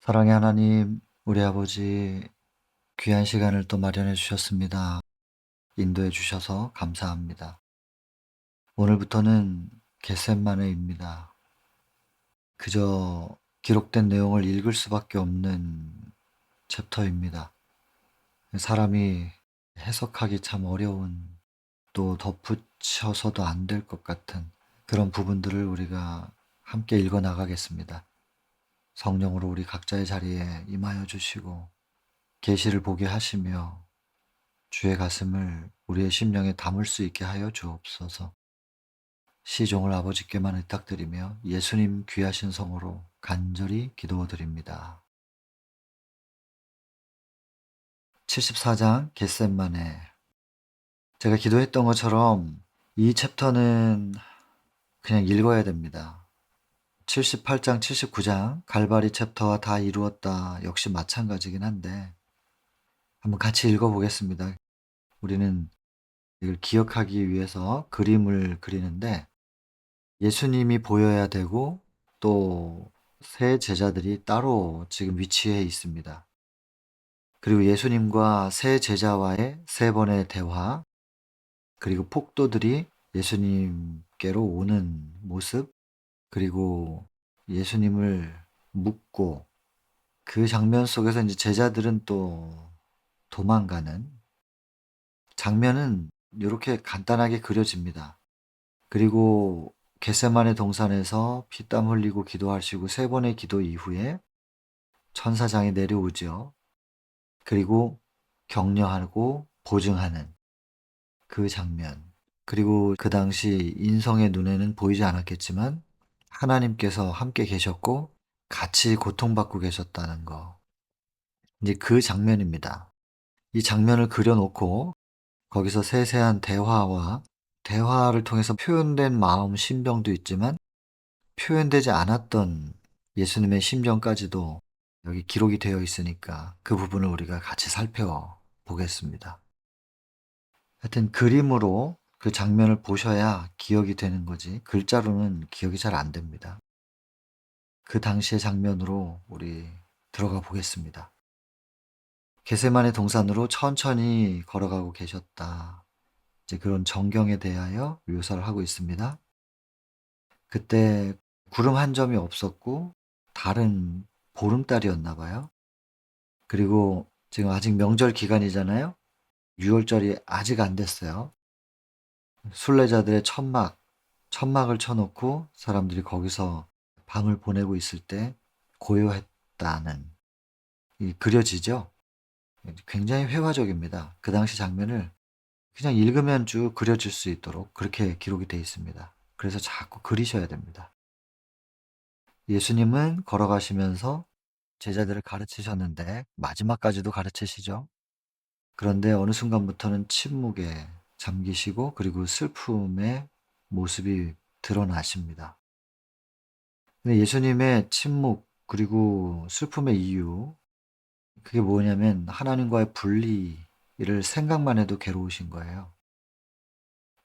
사랑의 하나님, 우리 아버지, 귀한 시간을 또 마련해 주셨습니다. 인도해 주셔서 감사합니다. 오늘부터는 겟셋마네입니다. 그저 기록된 내용을 읽을 수밖에 없는 챕터입니다. 사람이 해석하기 참 어려운, 또 덧붙여서도 안 될 것 같은 그런 부분들을 우리가 함께 읽어 나가겠습니다. 성령으로 우리 각자의 자리에 임하여 주시고 계시를 보게 하시며 주의 가슴을 우리의 심령에 담을 수 있게 하여 주옵소서. 시종을 아버지께만 의탁드리며 예수님 귀하신 성으로 간절히 기도드립니다. 74장 겟셋마네. 제가 기도했던 것처럼 이 챕터는 그냥 읽어야 됩니다. 78장, 79장 갈바리 챕터와 다 이루었다 역시 마찬가지긴 한데 한번 같이 읽어보겠습니다. 우리는 이걸 기억하기 위해서 그림을 그리는데 예수님이 보여야 되고 또 세 제자들이 따로 지금 위치해 있습니다. 그리고 예수님과 세 제자와의 세 번의 대화, 그리고 폭도들이 예수님께로 오는 모습, 그리고 예수님을 묻고 그 장면 속에서 이제 제자들은 또 도망가는 장면은 이렇게 간단하게 그려집니다. 그리고 겟세마네 동산에서 피땀 흘리고 기도하시고 세 번의 기도 이후에 천사장이 내려오죠. 그리고 격려하고 보증하는 그 장면. 그리고 그 당시 인성의 눈에는 보이지 않았겠지만 하나님께서 함께 계셨고 같이 고통받고 계셨다는 거. 이제 그 장면입니다. 이 장면을 그려놓고 거기서 세세한 대화와 대화를 통해서 표현된 마음, 심정도 있지만 표현되지 않았던 예수님의 심정까지도 여기 기록이 되어 있으니까 그 부분을 우리가 같이 살펴보겠습니다. 하여튼 그림으로 그 장면을 보셔야 기억이 되는 거지 글자로는 기억이 잘 안 됩니다. 그 당시의 장면으로 우리 들어가 보겠습니다. 겟세마네 동산으로 천천히 걸어가고 계셨다. 이제 그런 전경에 대하여 묘사를 하고 있습니다. 그때 구름 한 점이 없었고 달은 보름달이었나 봐요. 그리고 지금 아직 명절 기간이잖아요. 유월절이 아직 안 됐어요. 순례자들의 천막을 쳐놓고 사람들이 거기서 밤을 보내고 있을 때 고요했다는 이 그려지죠. 굉장히 회화적입니다. 그 당시 장면을 그냥 읽으면 쭉 그려질 수 있도록 그렇게 기록이 되어 있습니다. 그래서 자꾸 그리셔야 됩니다. 예수님은 걸어가시면서 제자들을 가르치셨는데 마지막까지도 가르치시죠. 그런데 어느 순간부터는 침묵에 잠기시고 그리고 슬픔의 모습이 드러나십니다. 근데 예수님의 침묵 그리고 슬픔의 이유 그게 뭐냐면 하나님과의 분리를 생각만 해도 괴로우신 거예요.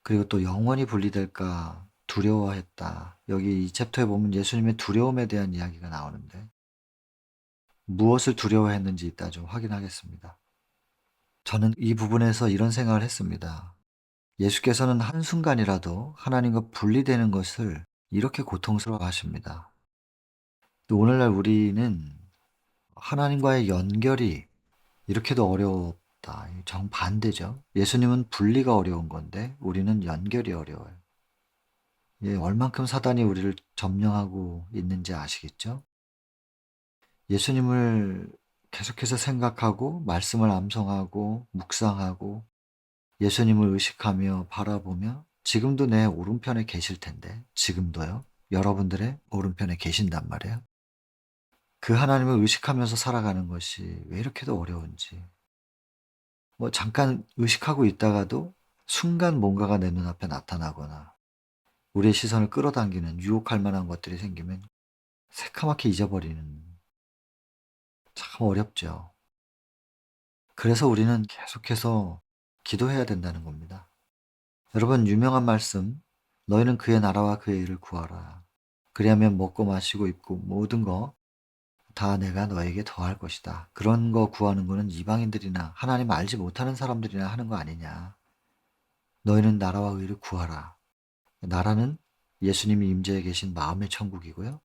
그리고 또 영원히 분리될까 두려워했다. 여기 이 챕터에 보면 예수님의 두려움에 대한 이야기가 나오는데 무엇을 두려워했는지 이따 좀 확인하겠습니다. 저는 이 부분에서 이런 생각을 했습니다. 예수께서는 한순간이라도 하나님과 분리되는 것을 이렇게 고통스러워 하십니다. 또 오늘날 우리는 하나님과의 연결이 이렇게도 어렵다. 정반대죠. 예수님은 분리가 어려운 건데 우리는 연결이 어려워요. 예, 얼만큼 사단이 우리를 점령하고 있는지 아시겠죠? 예수님을 계속해서 생각하고 말씀을 암송하고 묵상하고 예수님을 의식하며 바라보며 지금도 내 오른편에 계실 텐데 지금도요. 여러분들의 오른편에 계신단 말이에요. 그 하나님을 의식하면서 살아가는 것이 왜 이렇게도 어려운지. 뭐 잠깐 의식하고 있다가도 순간 뭔가가 내 눈앞에 나타나거나 우리의 시선을 끌어당기는 유혹할 만한 것들이 생기면 새카맣게 잊어버리는 참 어렵죠. 그래서 우리는 계속해서 기도해야 된다는 겁니다. 여러분 유명한 말씀 너희는 그의 나라와 그의 일을 구하라. 그리하면 먹고 마시고 입고 모든 거 다 내가 너에게 더할 것이다. 그런 거 구하는 거는 이방인들이나 하나님 알지 못하는 사람들이나 하는 거 아니냐. 너희는 나라와 의를 구하라. 나라는 예수님이 임재해 계신 마음의 천국이고요.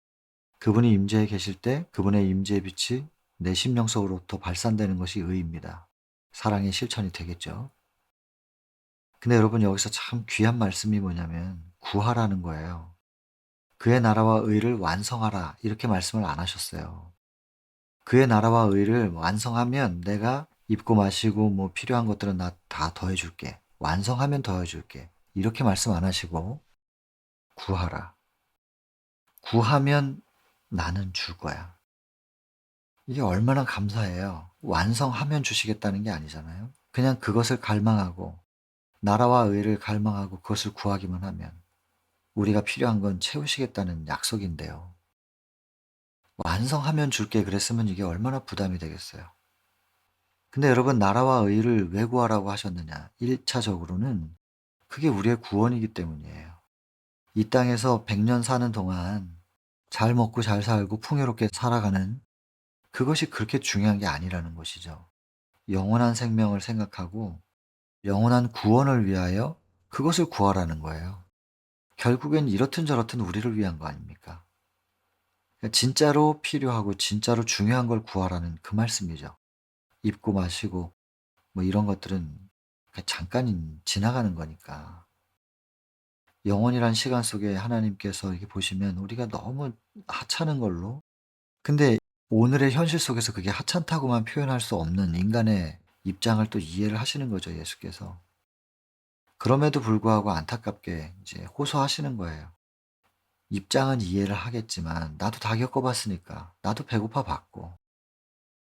그분이 임재해 계실 때 그분의 임재의 빛이 내 심령 속으로부터 발산되는 것이 의입니다. 사랑의 실천이 되겠죠. 근데 여러분 여기서 참 귀한 말씀이 뭐냐면 구하라는 거예요. 그의 나라와 의를 완성하라 이렇게 말씀을 안 하셨어요. 그의 나라와 의를 완성하면 내가 입고 마시고 뭐 필요한 것들은 나 다 더해줄게. 완성하면 더해줄게. 이렇게 말씀 안 하시고 구하라. 구하면 나는 줄 거야. 이게 얼마나 감사해요. 완성하면 주시겠다는 게 아니잖아요. 그냥 그것을 갈망하고 나라와 의를 갈망하고 그것을 구하기만 하면 우리가 필요한 건 채우시겠다는 약속인데요. 완성하면 줄게 그랬으면 이게 얼마나 부담이 되겠어요. 근데 여러분 나라와 의를 왜 구하라고 하셨느냐? 1차적으로는 그게 우리의 구원이기 때문이에요. 이 땅에서 100년 사는 동안 잘 먹고 잘 살고 풍요롭게 살아가는 그것이 그렇게 중요한 게 아니라는 것이죠. 영원한 생명을 생각하고 영원한 구원을 위하여 그것을 구하라는 거예요. 결국엔 이렇든 저렇든 우리를 위한 거 아닙니까? 그러니까 진짜로 필요하고 진짜로 중요한 걸 구하라는 그 말씀이죠. 입고 마시고 뭐 이런 것들은 잠깐 지나가는 거니까. 영원이란 시간 속에 하나님께서 이렇게 보시면 우리가 너무 하찮은 걸로 근데 오늘의 현실 속에서 그게 하찮다고만 표현할 수 없는 인간의 입장을 또 이해를 하시는 거죠, 예수께서. 그럼에도 불구하고 안타깝게 이제 호소하시는 거예요. 입장은 이해를 하겠지만 나도 다 겪어봤으니까 나도 배고파 봤고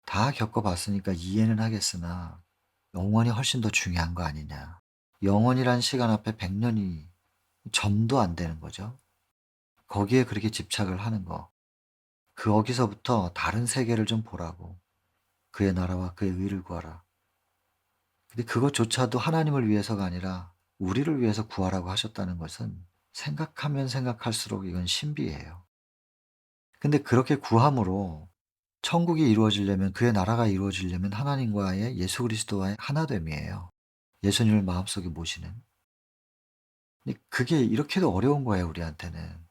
다 겪어봤으니까 이해는 하겠으나 영원이 훨씬 더 중요한 거 아니냐. 영원이란 시간 앞에 100년이 점도 안 되는 거죠. 거기에 그렇게 집착을 하는 거. 거기서부터 다른 세계를 좀 보라고. 그의 나라와 그의 의를 구하라. 근데 그것조차도 하나님을 위해서가 아니라 우리를 위해서 구하라고 하셨다는 것은 생각하면 생각할수록 이건 신비예요. 근데 그렇게 구함으로 천국이 이루어지려면 그의 나라가 이루어지려면 하나님과의 예수 그리스도와의 하나됨이에요. 예수님을 마음속에 모시는. 근데 그게 이렇게도 어려운 거예요, 우리한테는.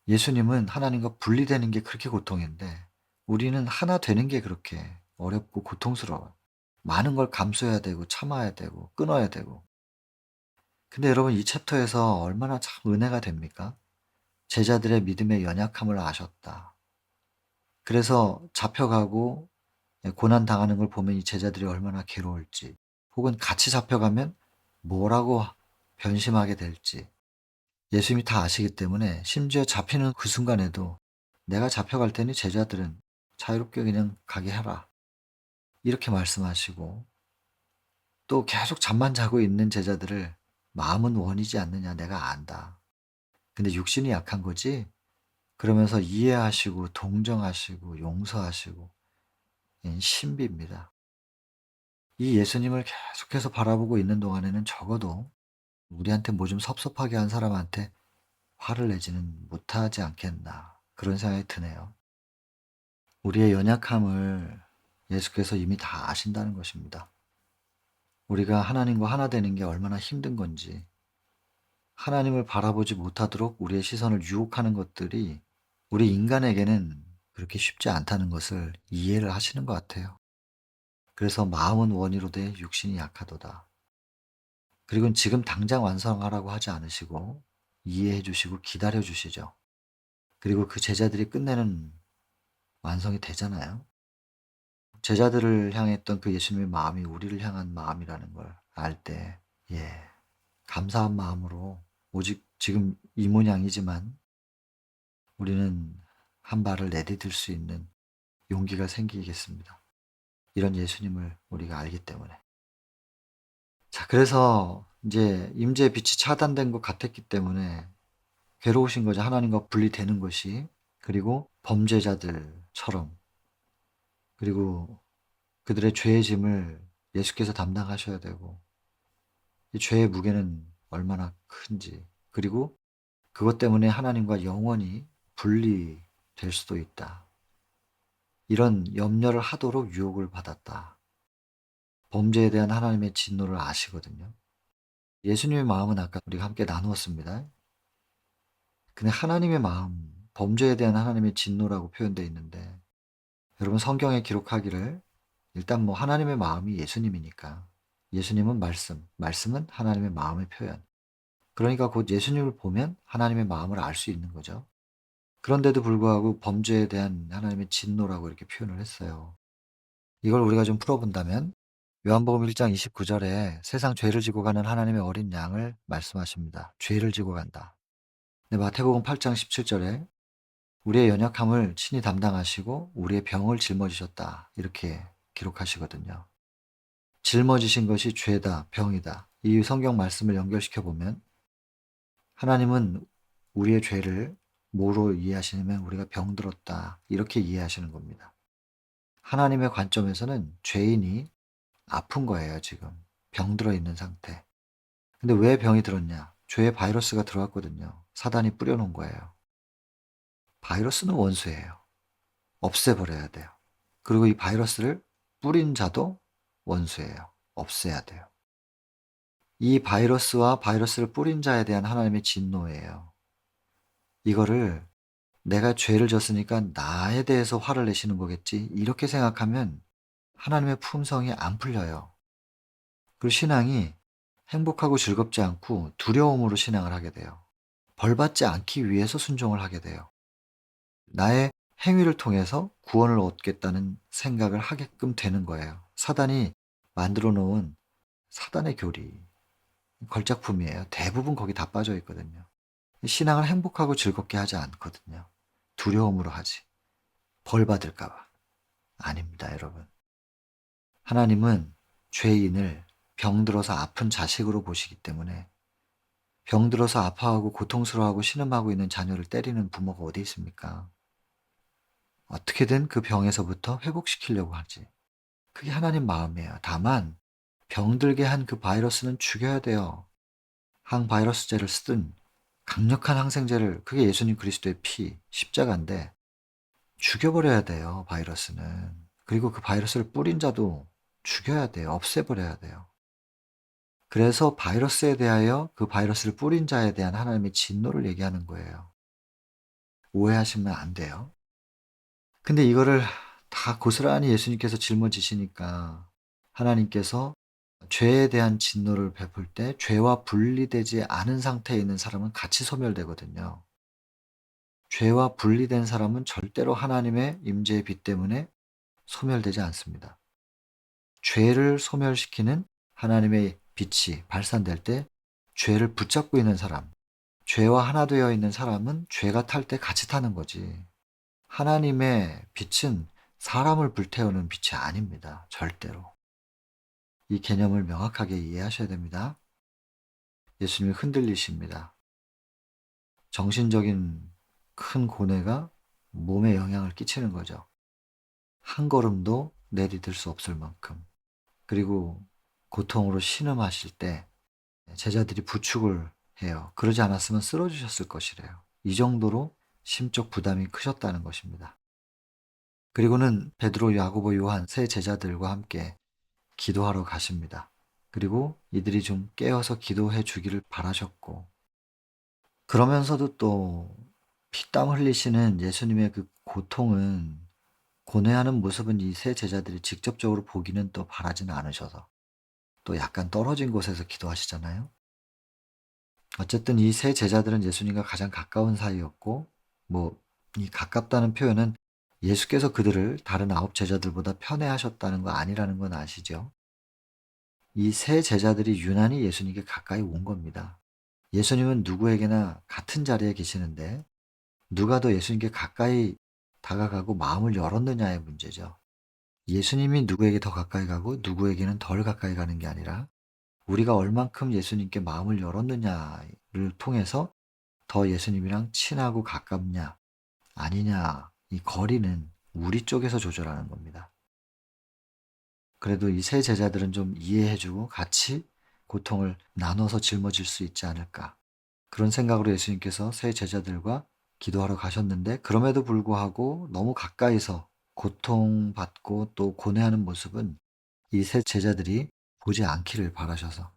예수님은 하나님과 분리되는 게 그렇게 고통인데 우리는 하나 되는 게 그렇게 어렵고 고통스러워요. 많은 걸 감수해야 되고 참아야 되고 끊어야 되고. 근데 여러분 이 챕터에서 얼마나 참 은혜가 됩니까? 제자들의 믿음의 연약함을 아셨다. 그래서 잡혀가고 고난 당하는 걸 보면 이 제자들이 얼마나 괴로울지 혹은 같이 잡혀가면 뭐라고 변심하게 될지 예수님이 다 아시기 때문에 심지어 잡히는 그 순간에도 내가 잡혀갈 테니 제자들은 자유롭게 그냥 가게 해라. 이렇게 말씀하시고 또 계속 잠만 자고 있는 제자들을 마음은 원이지 않느냐 내가 안다. 근데 육신이 약한 거지? 그러면서 이해하시고 동정하시고 용서하시고 신비입니다. 이 예수님을 계속해서 바라보고 있는 동안에는 적어도 우리한테 뭐 좀 섭섭하게 한 사람한테 화를 내지는 못하지 않겠나 그런 생각이 드네요. 우리의 연약함을 예수께서 이미 다 아신다는 것입니다. 우리가 하나님과 하나 되는 게 얼마나 힘든 건지 하나님을 바라보지 못하도록 우리의 시선을 유혹하는 것들이 우리 인간에게는 그렇게 쉽지 않다는 것을 이해를 하시는 것 같아요. 그래서 마음은 원이로되 육신이 약하도다. 그리고 지금 당장 완성하라고 하지 않으시고 이해해 주시고 기다려 주시죠. 그리고 그 제자들이 끝내는 완성이 되잖아요. 제자들을 향했던 그 예수님의 마음이 우리를 향한 마음이라는 걸 알 때, 예, 감사한 마음으로 오직 지금 이 모양이지만 우리는 한 발을 내디딜 수 있는 용기가 생기겠습니다. 이런 예수님을 우리가 알기 때문에. 자, 그래서 이제 임재의 빛이 차단된 것 같았기 때문에 괴로우신 거죠. 하나님과 분리되는 것이. 그리고 범죄자들처럼. 그리고 그들의 죄의 짐을 예수께서 담당하셔야 되고, 이 죄의 무게는 얼마나 큰지. 그리고 그것 때문에 하나님과 영원히 분리될 수도 있다. 이런 염려를 하도록 유혹을 받았다. 범죄에 대한 하나님의 진노를 아시거든요. 예수님의 마음은 아까 우리가 함께 나누었습니다. 근데 하나님의 마음, 범죄에 대한 하나님의 진노라고 표현되어 있는데, 여러분 성경에 기록하기를 일단 뭐 하나님의 마음이 예수님이니까 예수님은 말씀, 말씀은 하나님의 마음의 표현. 그러니까 곧 예수님을 보면 하나님의 마음을 알 수 있는 거죠. 그런데도 불구하고 범죄에 대한 하나님의 진노라고 이렇게 표현을 했어요. 이걸 우리가 좀 풀어본다면 요한복음 1장 29절에 세상 죄를 지고 가는 하나님의 어린 양을 말씀하십니다. 죄를 지고 간다. 네, 마태복음 8장 17절에 우리의 연약함을 친히 담당하시고 우리의 병을 짊어지셨다. 이렇게 기록하시거든요. 짊어지신 것이 죄다, 병이다. 이 성경 말씀을 연결시켜 보면 하나님은 우리의 죄를 뭐로 이해하시냐면 우리가 병들었다. 이렇게 이해하시는 겁니다. 하나님의 관점에서는 죄인이 아픈 거예요, 지금. 병들어 있는 상태. 근데 왜 병이 들었냐? 죄의 바이러스가 들어왔거든요. 사단이 뿌려놓은 거예요. 바이러스는 원수예요. 없애버려야 돼요. 그리고 이 바이러스를 뿌린 자도 원수예요. 없애야 돼요. 이 바이러스와 바이러스를 뿌린 자에 대한 하나님의 진노예요. 이거를 내가 죄를 졌으니까 나에 대해서 화를 내시는 거겠지. 이렇게 생각하면 하나님의 품성이 안 풀려요. 그리고 신앙이 행복하고 즐겁지 않고 두려움으로 신앙을 하게 돼요. 벌받지 않기 위해서 순종을 하게 돼요. 나의 행위를 통해서 구원을 얻겠다는 생각을 하게끔 되는 거예요. 사단이 만들어 놓은 사단의 교리, 걸작품이에요. 대부분 거기 다 빠져 있거든요. 신앙을 행복하고 즐겁게 하지 않거든요. 두려움으로 하지. 벌 받을까 봐. 아닙니다, 여러분. 하나님은 죄인을 병들어서 아픈 자식으로 보시기 때문에 병들어서 아파하고 고통스러워하고 신음하고 있는 자녀를 때리는 부모가 어디 있습니까? 어떻게든 그 병에서부터 회복시키려고 하지. 그게 하나님 마음이에요. 다만 병들게 한 그 바이러스는 죽여야 돼요. 항바이러스제를 쓰든 강력한 항생제를, 그게 예수님 그리스도의 피, 십자가인데 죽여버려야 돼요, 바이러스는. 그리고 그 바이러스를 뿌린 자도 죽여야 돼요. 없애버려야 돼요. 그래서 바이러스에 대하여 그 바이러스를 뿌린 자에 대한 하나님의 진노를 얘기하는 거예요. 오해하시면 안 돼요. 근데 이거를 다 고스란히 예수님께서 짊어지시니까 하나님께서 죄에 대한 진노를 베풀 때 죄와 분리되지 않은 상태에 있는 사람은 같이 소멸되거든요. 죄와 분리된 사람은 절대로 하나님의 임재의 빛 때문에 소멸되지 않습니다. 죄를 소멸시키는 하나님의 빛이 발산될 때 죄를 붙잡고 있는 사람, 죄와 하나 되어 있는 사람은 죄가 탈 때 같이 타는 거지. 하나님의 빛은 사람을 불태우는 빛이 아닙니다. 절대로. 이 개념을 명확하게 이해하셔야 됩니다. 예수님이 흔들리십니다. 정신적인 큰 고뇌가 몸에 영향을 끼치는 거죠. 한 걸음도 내디딜 수 없을 만큼. 그리고 고통으로 신음하실 때 제자들이 부축을 해요. 그러지 않았으면 쓰러지셨을 것이래요. 이 정도로 심적 부담이 크셨다는 것입니다. 그리고는 베드로, 야고보, 요한 세 제자들과 함께 기도하러 가십니다. 그리고 이들이 좀 깨어서 기도해 주기를 바라셨고, 그러면서도 또 피땀 흘리시는 예수님의 그 고통은, 고뇌하는 모습은 이 세 제자들이 직접적으로 보기는 또 바라지는 않으셔서 또 약간 떨어진 곳에서 기도하시잖아요. 어쨌든 이 세 제자들은 예수님과 가장 가까운 사이였고, 뭐 이 가깝다는 표현은 예수께서 그들을 다른 9 제자들보다 편애하셨다는 거 아니라는 건 아시죠? 이 세 제자들이 유난히 예수님께 가까이 온 겁니다. 예수님은 누구에게나 같은 자리에 계시는데 누가 더 예수님께 가까이 다가가고 마음을 열었느냐의 문제죠. 예수님이 누구에게 더 가까이 가고 누구에게는 덜 가까이 가는 게 아니라 우리가 얼만큼 예수님께 마음을 열었느냐를 통해서 더 예수님이랑 친하고 가깝냐 아니냐, 이 거리는 우리 쪽에서 조절하는 겁니다. 그래도 이 세 제자들은 좀 이해해주고 같이 고통을 나눠서 짊어질 수 있지 않을까, 그런 생각으로 예수님께서 세 제자들과 기도하러 가셨는데, 그럼에도 불구하고 너무 가까이서 고통받고 또 고뇌하는 모습은 이 세 제자들이 보지 않기를 바라셔서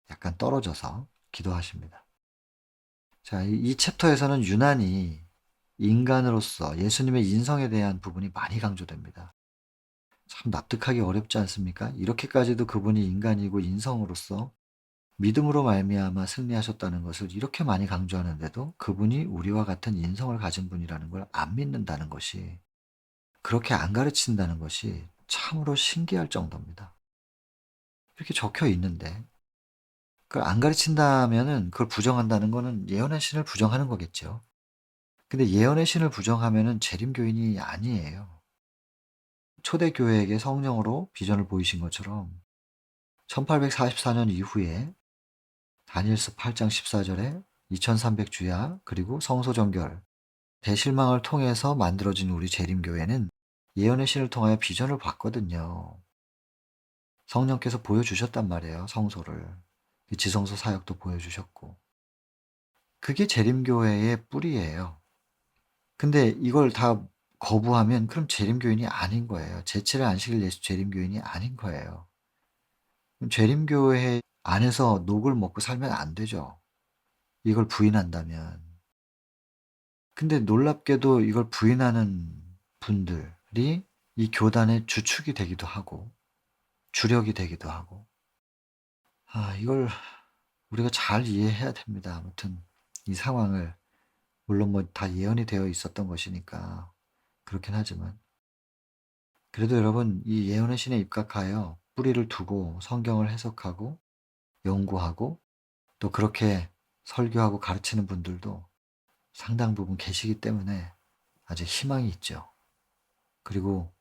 약간 떨어져서 기도하십니다. 자, 이 챕터에서는 유난히 인간으로서 예수님의 인성에 대한 부분이 많이 강조됩니다. 참 납득하기 어렵지 않습니까? 이렇게까지도 그분이 인간이고 인성으로서 믿음으로 말미암아 승리하셨다는 것을 이렇게 많이 강조하는데도 그분이 우리와 같은 인성을 가진 분이라는 걸 안 믿는다는 것이, 그렇게 안 가르친다는 것이 참으로 신기할 정도입니다. 이렇게 적혀 있는데 그걸 안 가르친다면은 그걸 부정한다는 거는 예언의 신을 부정하는 거겠죠. 근데 예언의 신을 부정하면은 재림교인이 아니에요. 초대교회에게 성령으로 비전을 보이신 것처럼 1844년 이후에 다니엘서 8장 14절에 2300주야 그리고 성소정결 대실망을 통해서 만들어진 우리 재림교회는 예언의 신을 통하여 비전을 봤거든요. 성령께서 보여주셨단 말이에요. 성소를. 지성소 사역도 보여주셨고. 그게 재림교회의 뿌리예요. 근데 이걸 다 거부하면 그럼 재림교인이 아닌 거예요. 제7의 안식일 예수 재림교인이 아닌 거예요. 그럼 재림교회 안에서 녹을 먹고 살면 안 되죠. 이걸 부인한다면. 근데 놀랍게도 이걸 부인하는 분들이 이 교단의 주축이 되기도 하고 주력이 되기도 하고, 이걸 우리가 잘 이해해야 됩니다. 아무튼 이 상황을, 물론 뭐 다 예언이 되어 있었던 것이니까 그렇긴 하지만, 그래도 여러분 이 예언의 신에 입각하여 뿌리를 두고 성경을 해석하고 연구하고 또 그렇게 설교하고 가르치는 분들도 상당 부분 계시기 때문에 아직 희망이 있죠. 그리고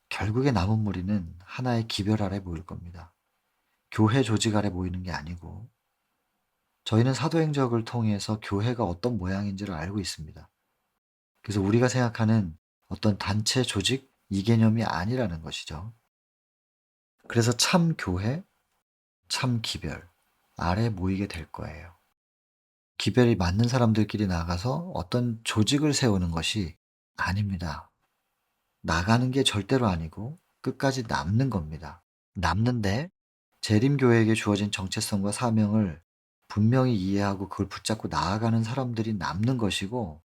결국에 남은 무리는 하나의 기별 아래 모일 겁니다. 교회 조직 아래 모이는 게 아니고, 저희는 사도행적을 통해서 교회가 어떤 모양인지를 알고 있습니다. 그래서 우리가 생각하는 어떤 단체 조직, 이 개념이 아니라는 것이죠. 그래서 참 교회, 참 기별 아래 모이게 될 거예요. 기별이 맞는 사람들끼리 나가서 어떤 조직을 세우는 것이 아닙니다. 나가는 게 절대로 아니고 끝까지 남는 겁니다. 남는데 재림교회에게 주어진 정체성과 사명을 분명히 이해하고 그걸 붙잡고 나아가는 사람들이 남는 것이고,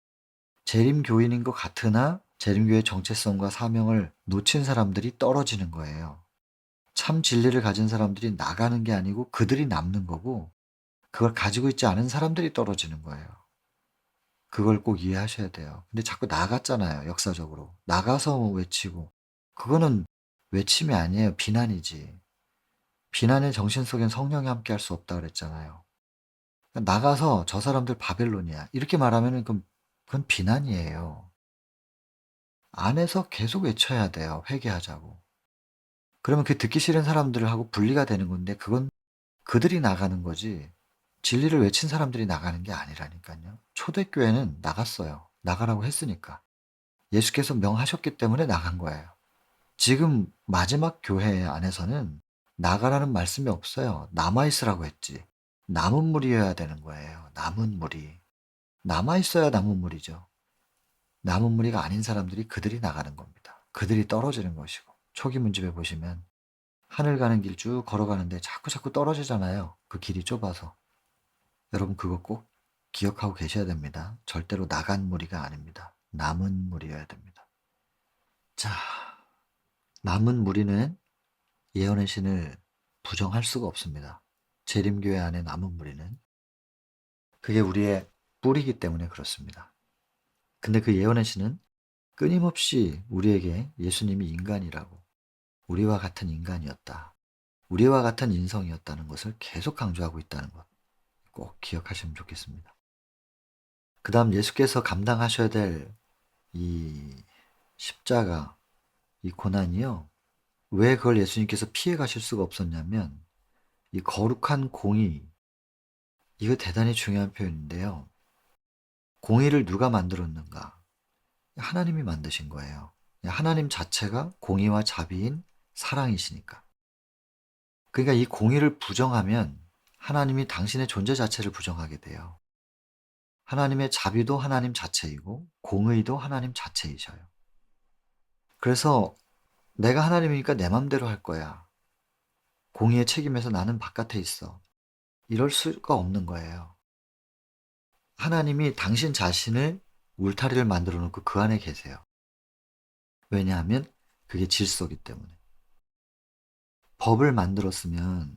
재림교인인 것 같으나 재림교회의 정체성과 사명을 놓친 사람들이 떨어지는 거예요. 참 진리를 가진 사람들이 나가는 게 아니고 그들이 남는 거고, 그걸 가지고 있지 않은 사람들이 떨어지는 거예요. 그걸 꼭 이해하셔야 돼요. 근데 자꾸 나갔잖아요, 역사적으로. 나가서 외치고. 그거는 외침이 아니에요. 비난이지. 비난의 정신 속엔 성령이 함께 할 수 없다 그랬잖아요. 나가서 저 사람들 바벨론이야, 이렇게 말하면은 그건 비난이에요. 안에서 계속 외쳐야 돼요. 회개하자고. 그러면 그 듣기 싫은 사람들하고 분리가 되는 건데, 그건 그들이 나가는 거지 진리를 외친 사람들이 나가는 게 아니라니까요. 초대교회는 나갔어요. 나가라고 했으니까. 예수께서 명하셨기 때문에 나간 거예요. 지금 마지막 교회 안에서는 나가라는 말씀이 없어요. 남아있으라고 했지. 남은 무리여야 되는 거예요. 남은 무리. 남아있어야 남은 무리죠. 남은 무리가 아닌 사람들이 그들이 나가는 겁니다. 그들이 떨어지는 것이고, 초기 문집에 보시면 하늘 가는 길 쭉 걸어가는데 자꾸 떨어지잖아요. 그 길이 좁아서. 여러분 그거 꼭 기억하고 계셔야 됩니다. 절대로 나간 무리가 아닙니다. 남은 무리여야 됩니다. 자, 남은 무리는 예언의 신을 부정할 수가 없습니다. 재림교회 안에 남은 무리는. 그게 우리의 뿌리이기 때문에 그렇습니다. 근데 그 예언의 신은 끊임없이 우리에게 예수님이 인간이라고, 우리와 같은 인간이었다, 우리와 같은 인성이었다는 것을 계속 강조하고 있다는 것 꼭 기억하시면 좋겠습니다. 그 다음 예수께서 감당하셔야 될 이 십자가, 이 고난이요, 왜 그걸 예수님께서 피해 가실 수가 없었냐면, 이 거룩한 공의, 이거 대단히 중요한 표현인데요. 공의를 누가 만들었는가? 하나님이 만드신 거예요. 하나님 자체가 공의와 자비인 사랑이시니까. 그러니까 이 공의를 부정하면 하나님이 당신의 존재 자체를 부정하게 돼요. 하나님의 자비도 하나님 자체이고 공의도 하나님 자체이셔요. 그래서 내가 하나님이니까 내 맘대로 할 거야. 공의의 책임에서 나는 바깥에 있어. 이럴 수가 없는 거예요. 하나님이 당신 자신을 울타리를 만들어 놓고 그 안에 계세요. 왜냐하면 그게 질서기 때문에. 법을 만들었으면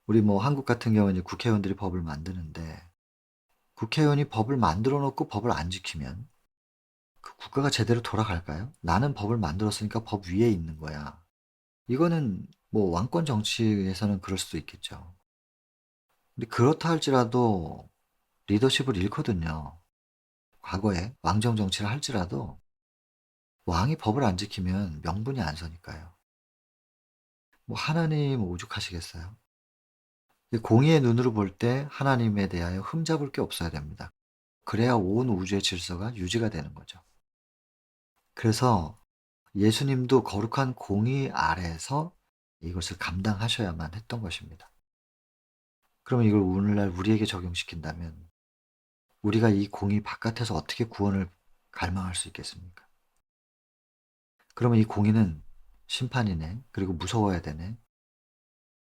우리 뭐 한국 같은 경우는 국회의원들이 법을 만드는데 국회의원이 법을 만들어 놓고 법을 안 지키면 그 국가가 제대로 돌아갈까요? 나는 법을 만들었으니까 법 위에 있는 거야. 이거는 뭐 왕권 정치에서는 그럴 수도 있겠죠. 근데 그렇다 할지라도 리더십을 잃거든요. 과거에 왕정 정치를 할지라도 왕이 법을 안 지키면 명분이 안 서니까요. 뭐 하나님 오죽하시겠어요? 공의의 눈으로 볼 때 하나님에 대하여 흠잡을 게 없어야 됩니다. 그래야 온 우주의 질서가 유지가 되는 거죠. 그래서 예수님도 거룩한 공의 아래에서 이것을 감당하셔야만 했던 것입니다. 그러면 이걸 오늘날 우리에게 적용시킨다면 우리가 이 공의 바깥에서 어떻게 구원을 갈망할 수 있겠습니까? 그러면 이 공의는 심판이네. 그리고 무서워야 되네.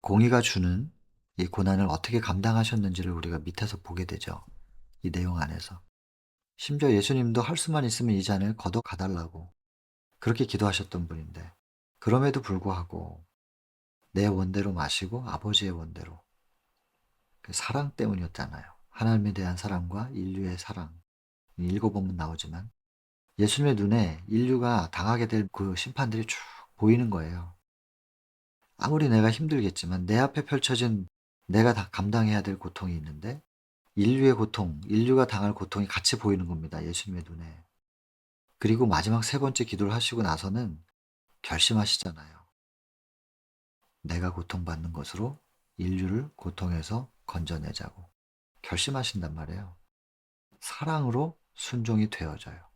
공의가 주는 이 고난을 어떻게 감당하셨는지를 우리가 밑에서 보게 되죠. 이 내용 안에서. 심지어 예수님도 할 수만 있으면 이 잔을 거둬 가달라고 그렇게 기도하셨던 분인데 그럼에도 불구하고 내 원대로 마시고 아버지의 원대로 그 사랑 때문이었잖아요. 하나님에 대한 사랑과 인류의 사랑. 읽어보면 나오지만 예수님의 눈에 인류가 당하게 될 그 심판들이 쭉 보이는 거예요. 아무리 내가 힘들겠지만 내 앞에 펼쳐진 내가 다 감당해야 될 고통이 있는데 인류의 고통, 인류가 당할 고통이 같이 보이는 겁니다. 예수님의 눈에. 그리고 마지막 세 번째 기도를 하시고 나서는 결심하시잖아요. 내가 고통받는 것으로 인류를 고통에서 건져내자고 결심하신단 말이에요. 사랑으로 순종이 되어져요.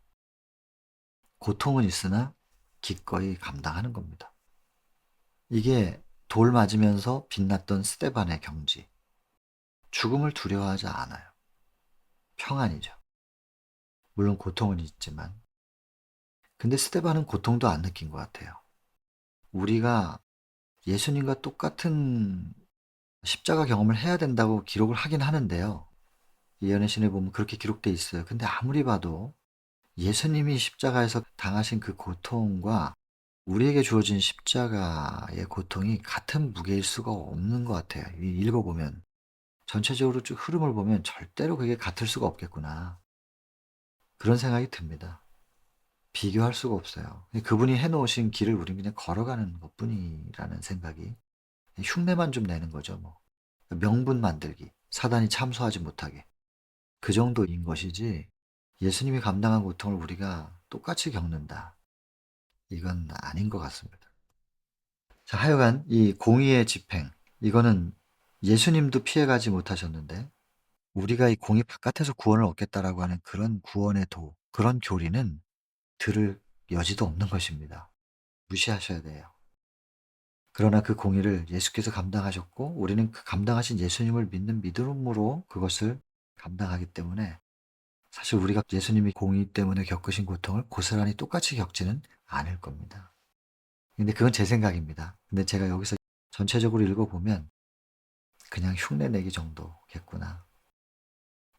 고통은 있으나 기꺼이 감당하는 겁니다. 이게 돌 맞으면서 빛났던 스데반의 경지. 죽음을 두려워하지 않아요. 평안이죠. 물론 고통은 있지만. 근데 스데반은 고통도 안 느낀 것 같아요. 우리가 예수님과 똑같은 십자가 경험을 해야 된다고 기록을 하긴 하는데요. 예언의 신에 보면 그렇게 기록돼 있어요. 근데 아무리 봐도 예수님이 십자가에서 당하신 그 고통과 우리에게 주어진 십자가의 고통이 같은 무게일 수가 없는 것 같아요. 읽어보면. 전체적으로 쭉 흐름을 보면 절대로 그게 같을 수가 없겠구나. 그런 생각이 듭니다. 비교할 수가 없어요. 그분이 해놓으신 길을 우린 그냥 걸어가는 것 뿐이라는 생각이 흉내만 좀 내는 거죠. 뭐. 명분 만들기. 사단이 참소하지 못하게. 그 정도인 것이지 예수님이 감당한 고통을 우리가 똑같이 겪는다. 이건 아닌 것 같습니다. 자, 하여간 이 공의의 집행, 이거는 예수님도 피해가지 못하셨는데 우리가 이 공의 바깥에서 구원을 얻겠다라고 하는 그런 구원의 도, 그런 교리는 들을 여지도 없는 것입니다. 무시하셔야 돼요. 그러나 그 공의를 예수께서 감당하셨고 우리는 그 감당하신 예수님을 믿는 믿음으로 그것을 감당하기 때문에 사실 우리가 예수님이 공의 때문에 겪으신 고통을 고스란히 똑같이 겪지는 않을 겁니다. 근데 그건 제 생각입니다. 근데 제가 여기서 전체적으로 읽어보면 그냥 흉내내기 정도겠구나.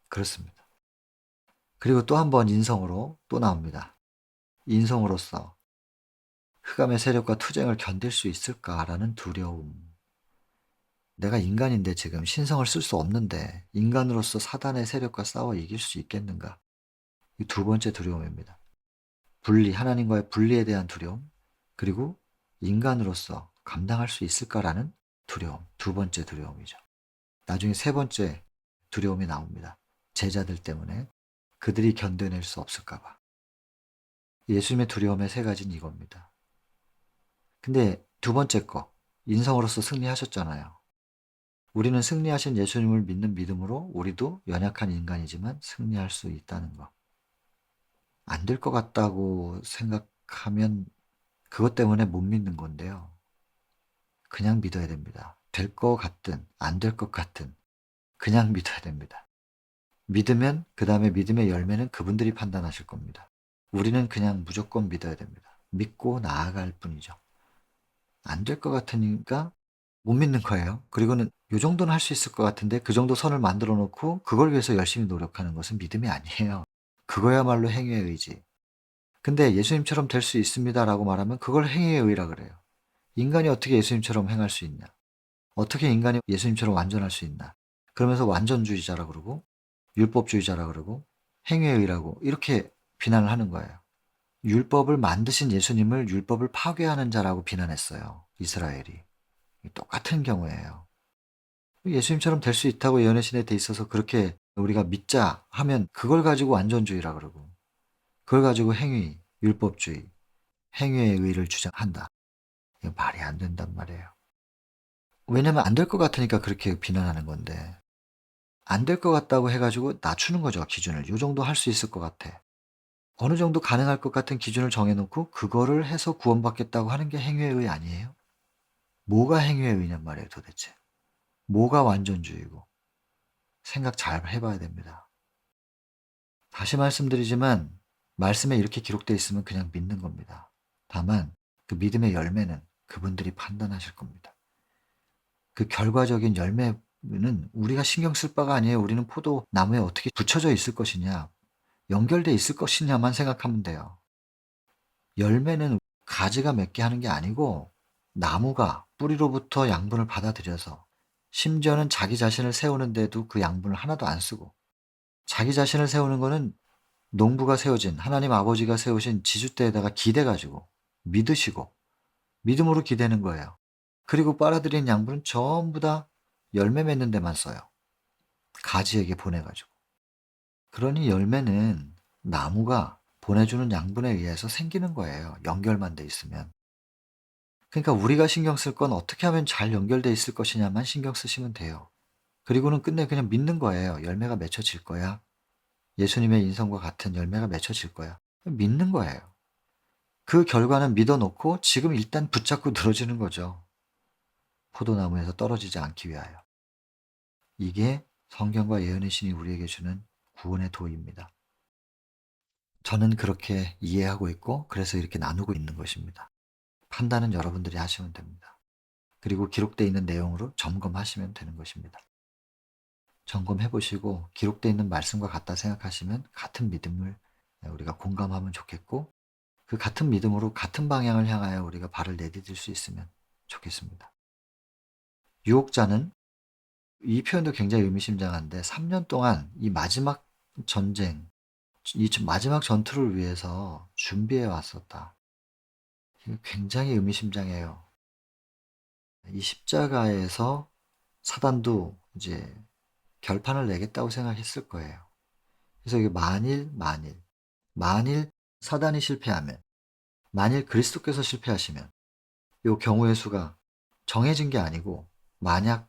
그렇습니다. 그리고 또 한 번 인성으로 또 나옵니다. 인성으로서 흑암의 세력과 투쟁을 견딜 수 있을까라는 두려움. 내가 인간인데 지금 신성을 쓸 수 없는데 인간으로서 사단의 세력과 싸워 이길 수 있겠는가? 이 두 번째 두려움입니다. 분리, 하나님과의 분리에 대한 두려움, 그리고 인간으로서 감당할 수 있을까라는 두려움, 두 번째 두려움이죠. 나중에 세 번째 두려움이 나옵니다. 제자들 때문에 그들이 견뎌낼 수 없을까봐. 예수님의 두려움의 세 가지는 이겁니다. 근데 두 번째 거, 인성으로서 승리하셨잖아요. 우리는 승리하신 예수님을 믿는 믿음으로 우리도 연약한 인간이지만 승리할 수 있다는 거. 안 될 것 같다고 생각하면 그것 때문에 못 믿는 건데요. 그냥 믿어야 됩니다. 될 것 같든 안 될 것 같든 그냥 믿어야 됩니다. 믿으면 그 다음에 믿음의 열매는 그분들이 판단하실 겁니다. 우리는 그냥 무조건 믿어야 됩니다. 믿고 나아갈 뿐이죠. 안 될 것 같으니까 못 믿는 거예요. 그리고는 요 정도는 할 수 있을 것 같은데 그 정도 선을 만들어 놓고 그걸 위해서 열심히 노력하는 것은 믿음이 아니에요. 그거야말로 행위의 의지. 근데 "예수님처럼 될 수 있습니다."라고 말하면 그걸 행위의 의라 그래요. 인간이 어떻게 예수님처럼 행할 수 있냐? 어떻게 인간이 예수님처럼 완전할 수 있나? 그러면서 완전주의자라 그러고 율법주의자라 그러고 행위의 의라고 이렇게 비난을 하는 거예요. 율법을 만드신 예수님을 율법을 파괴하는 자라고 비난했어요, 이스라엘이. 똑같은 경우예요. 예수님처럼 될 수 있다고 예언의 신에 돼 있어서 그렇게 우리가 믿자 하면 그걸 가지고 완전주의라 그러고 그걸 가지고 행위, 율법주의, 행위의 의를 주장한다. 이거 말이 안 된단 말이에요. 왜냐면 안 될 것 같으니까 그렇게 비난하는 건데 안 될 것 같다고 해 가지고 낮추는 거죠, 기준을. 요 정도 할 수 있을 것 같아. 어느 정도 가능할 것 같은 기준을 정해 놓고 그거를 해서 구원받겠다고 하는 게 행위의 의 아니에요? 뭐가 행위의 의냔 말이에요, 도대체. 뭐가 완전주의고. 생각 잘 해 봐야 됩니다. 다시 말씀드리지만 말씀에 이렇게 기록되어 있으면 그냥 믿는 겁니다. 다만 그 믿음의 열매는 그분들이 판단하실 겁니다. 그 결과적인 열매는 우리가 신경 쓸 바가 아니에요. 우리는 포도나무에 어떻게 붙여져 있을 것이냐, 연결돼 있을 것이냐만 생각하면 돼요. 열매는 가지가 맺게 하는 게 아니고 나무가 뿌리로부터 양분을 받아들여서 심지어는 자기 자신을 세우는데도 그 양분을 하나도 안 쓰고 자기 자신을 세우는 거는 농부가 세워진 하나님 아버지가 세우신 지주대에다가 기대 가지고 믿으시고 믿음으로 기대는 거예요. 그리고 빨아들인 양분은 전부 다 열매 맺는 데만 써요. 가지에게 보내 가지고. 그러니 열매는 나무가 보내주는 양분에 의해서 생기는 거예요, 연결만 돼 있으면. 그러니까 우리가 신경 쓸 건 어떻게 하면 잘 연결돼 있을 것이냐만 신경 쓰시면 돼요. 그리고는 끝내 그냥 믿는 거예요. 열매가 맺혀질 거야. 예수님의 인성과 같은 열매가 맺혀질 거야. 믿는 거예요. 그 결과는 믿어 놓고 지금 일단 붙잡고 늘어지는 거죠. 포도나무에서 떨어지지 않기 위하여. 이게 성경과 예언의 신이 우리에게 주는 구원의 도입니다. 저는 그렇게 이해하고 있고 그래서 이렇게 나누고 있는 것입니다. 판단은 여러분들이 하시면 됩니다. 그리고 기록되어 있는 내용으로 점검하시면 되는 것입니다. 점검해 보시고 기록되어 있는 말씀과 같다 생각하시면 같은 믿음을 우리가 공감하면 좋겠고 그 같은 믿음으로 같은 방향을 향하여 우리가 발을 내디딜 수 있으면 좋겠습니다. 유혹자는 이 표현도 굉장히 의미심장한데 3년 동안 이 마지막 전쟁, 이 마지막 전투를 위해서 준비해 왔었다. 이거 굉장히 의미심장해요. 이 십자가에서 사단도 이제 결판을 내겠다고 생각했을 거예요. 그래서 이게 만일 사단이 실패하면, 만일 그리스도께서 실패하시면 요 경우의 수가 정해진 게 아니고 만약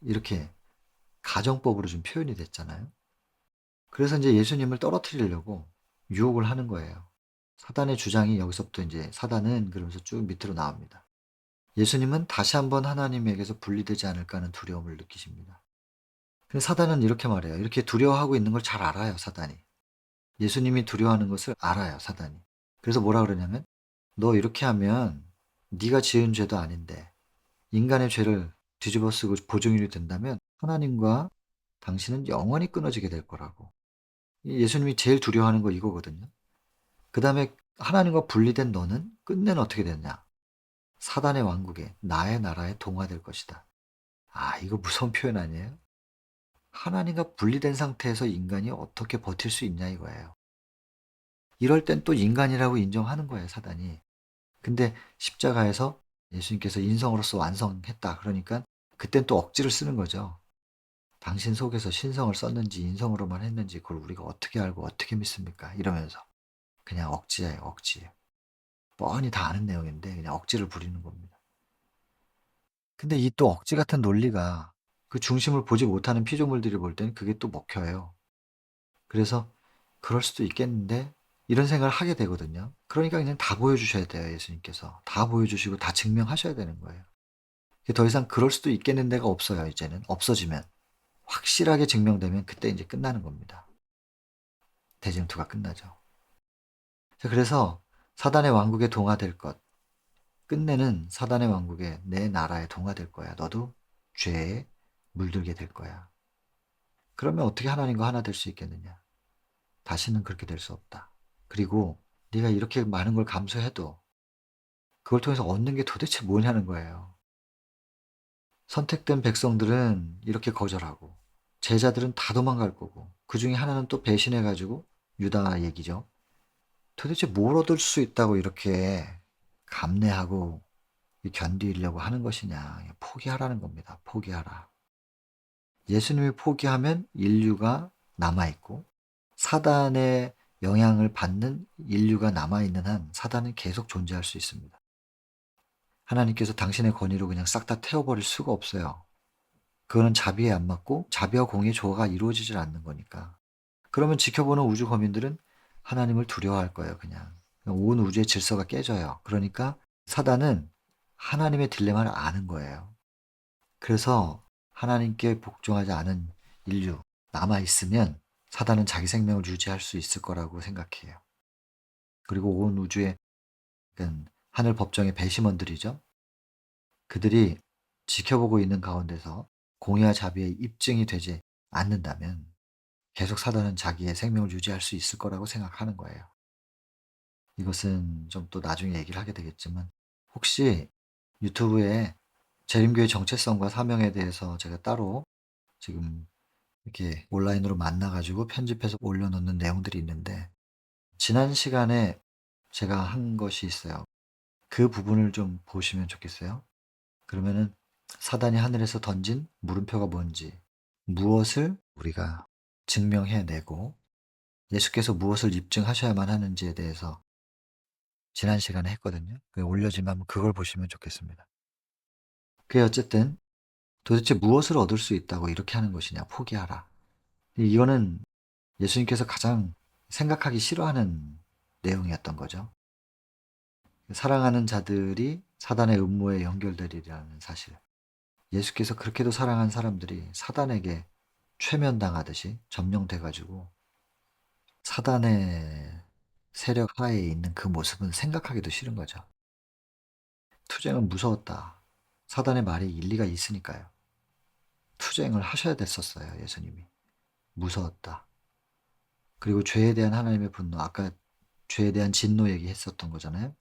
이렇게 가정법으로 좀 표현이 됐잖아요. 그래서 이제 예수님을 떨어뜨리려고 유혹을 하는 거예요. 사단의 주장이 여기서부터 이제 사단은 그러면서 쭉 밑으로 나옵니다. 예수님은 다시 한번 하나님에게서 분리되지 않을까 하는 두려움을 느끼십니다. 근데 사단은 이렇게 말해요. 이렇게 두려워하고 있는 걸 잘 알아요, 사단이. 예수님이 두려워하는 것을 알아요, 사단이. 그래서 뭐라 그러냐면 너 이렇게 하면 네가 지은 죄도 아닌데 인간의 죄를 뒤집어쓰고 보증인이 된다면 하나님과 당신은 영원히 끊어지게 될 거라고. 예수님이 제일 두려워하는 거 이거거든요. 그 다음에 하나님과 분리된 너는 끝내는 어떻게 되느냐. 사단의 왕국에 나의 나라에 동화될 것이다. 아, 이거 무서운 표현 아니에요? 하나님과 분리된 상태에서 인간이 어떻게 버틸 수 있냐 이거예요. 이럴 땐 또 인간이라고 인정하는 거예요, 사단이. 근데 십자가에서 예수님께서 인성으로서 완성했다. 그러니까 그땐 또 억지를 쓰는 거죠. 당신 속에서 신성을 썼는지 인성으로만 했는지 그걸 우리가 어떻게 알고 어떻게 믿습니까? 이러면서 그냥 억지예요, 억지. 뻔히 다 아는 내용인데 그냥 억지를 부리는 겁니다. 근데 이 또 억지 같은 논리가 그 중심을 보지 못하는 피조물들이 볼 때는 그게 또 먹혀요. 그래서 그럴 수도 있겠는데 이런 생각을 하게 되거든요. 그러니까 그냥 다 보여주셔야 돼요, 예수님께서. 다 보여주시고 다 증명하셔야 되는 거예요. 더 이상 그럴 수도 있겠는 데가 없어요, 이제는. 없어지면. 확실하게 증명되면 그때 이제 끝나는 겁니다. 대쟁투가 끝나죠. 자, 그래서 사단의 왕국에 동화될 것. 끝내는 사단의 왕국에 내 나라에 동화될 거야. 너도 죄에 물들게 될 거야. 그러면 어떻게 하나님과 하나 될 수 있겠느냐? 다시는 그렇게 될 수 없다. 그리고 네가 이렇게 많은 걸 감수해도 그걸 통해서 얻는 게 도대체 뭐냐는 거예요. 선택된 백성들은 이렇게 거절하고 제자들은 다 도망갈 거고 그 중에 하나는 또 배신해가지고 유다 얘기죠. 도대체 뭘 얻을 수 있다고 이렇게 감내하고 견디려고 하는 것이냐. 포기하라는 겁니다. 포기하라. 예수님이 포기하면 인류가 남아있고 사단의 영향을 받는 인류가 남아있는 한 사단은 계속 존재할 수 있습니다. 하나님께서 당신의 권위로 그냥 싹 다 태워버릴 수가 없어요. 그거는 자비에 안 맞고 자비와 공의의 조화가 이루어지질 않는 거니까. 그러면 지켜보는 우주 거민들은 하나님을 두려워할 거예요. 그냥 온 우주의 질서가 깨져요. 그러니까 사단은 하나님의 딜레마를 아는 거예요. 그래서 하나님께 복종하지 않은 인류 남아있으면 사단은 자기 생명을 유지할 수 있을 거라고 생각해요. 그리고 온 우주의 하늘 법정의 배심원들이죠. 그들이 지켜보고 있는 가운데서 공의와 자비의 입증이 되지 않는다면 계속 사단은 자기의 생명을 유지할 수 있을 거라고 생각하는 거예요. 이것은 좀 또 나중에 얘기를 하게 되겠지만 혹시 유튜브에 재림교의 정체성과 사명에 대해서 제가 따로 지금 이렇게 온라인으로 만나가지고 편집해서 올려놓는 내용들이 있는데 지난 시간에 제가 한 것이 있어요. 그 부분을 좀 보시면 좋겠어요. 그러면은 사단이 하늘에서 던진 물음표가 뭔지, 무엇을 우리가 증명해내고 예수께서 무엇을 입증하셔야만 하는지에 대해서 지난 시간에 했거든요. 그게 올려지면 그걸 보시면 좋겠습니다. 그게 어쨌든 도대체 무엇을 얻을 수 있다고 이렇게 하는 것이냐, 포기하라. 이거는 예수님께서 가장 생각하기 싫어하는 내용이었던 거죠. 사랑하는 자들이 사단의 음모에 연결되리라는 사실. 예수께서 그렇게도 사랑한 사람들이 사단에게 최면당하듯이 점령돼가지고 사단의 세력 하에 있는 그 모습은 생각하기도 싫은 거죠. 투쟁은 무서웠다. 사단의 말이 일리가 있으니까요. 투쟁을 하셔야 됐었어요, 예수님이. 무서웠다. 그리고 죄에 대한 하나님의 분노, 아까 죄에 대한 진노 얘기했었던 거잖아요.